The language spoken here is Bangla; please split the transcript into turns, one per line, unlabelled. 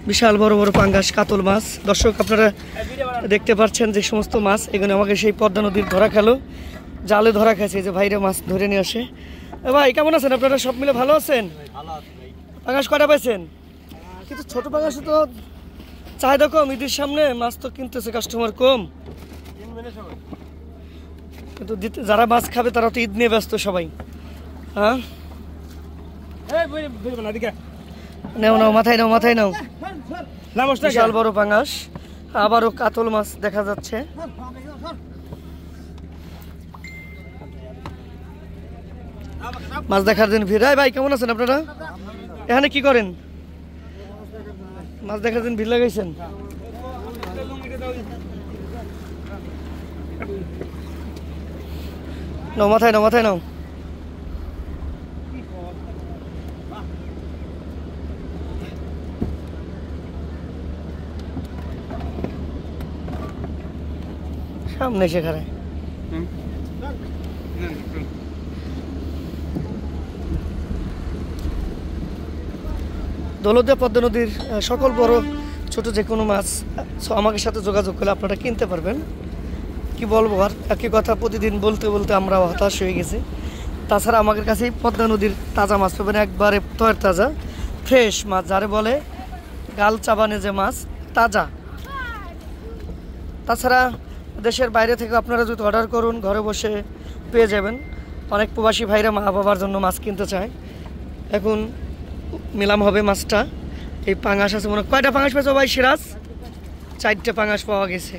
বিশাল বড় বড় পাঙ্গাস কাতল মাছ। দর্শক আপনারা দেখতে পাচ্ছেন যে সমস্ত মাছ এখানে আমাকে সেই পদ্মা নদীর ধরা খেলো, জালে ধরা খাইছে। যে ভাইরা মাছ ধরে নিয়ে আসে। ভাই কেমন আছেন আপনারা? সব মিলে ভালো আছেন? পাঙ্গাস কটা পাইছেন? কিন্তু ছোট পাঙ্গাস তো চাহিদা কম, ঈদের সামনে মাছ তো কিনতেছে কাস্টমার কম, কিন্তু যারা মাছ খাবে তারা তো ঈদ নিয়ে ব্যস্ত সবাই। হ্যাঁ নাও নাও, মাথায় নাও, মাথায় নাও। বিশাল বড় পাঙ্গাস, আবারও কাতল মাছ দেখা যাচ্ছে। মাছ দেখার দিন ভিড়। ভাই কেমন আছেন আপনারা? এখানে কি করেন? মাছ দেখার দিন ভিড় লাগাইছেন? নাও, মাথায় নাও, মাথায় নাও। সামনে সেখানে দৌলতদিয়া পদ্মা নদীর সকল বড় ছোট যে কোনো মাছ আমাদের সাথে যোগাযোগ করলে আপনারা কিনতে পারবেন। কি বলবো আর, একই কথা প্রতিদিন বলতে বলতে আমরা হতাশ হয়ে গেছি। তাছাড়া আমাদের কাছেই পদ্মা নদীর তাজা মাছ পাবেন, একবারে তয়ের তাজা ফ্রেশ মাছ, যারে বলে গাল চাবানে যে মাছ, তাজা। তাছাড়া দেশের বাইরে থেকে আপনারা যদি অর্ডার করুন ঘরে বসে পেয়ে যাবেন। অনেক প্রবাসী ভাইরা মা বাবার জন্য মাছ কিনতে চায়। এখন নিলাম হবে মাছটা। এই পাঙ্গাস আছে মনে, কয়টা পাঙ্গাস পেয়েছো ভাই সিরাজ? 4টে পাঙ্গাস পাওয়া গেছে।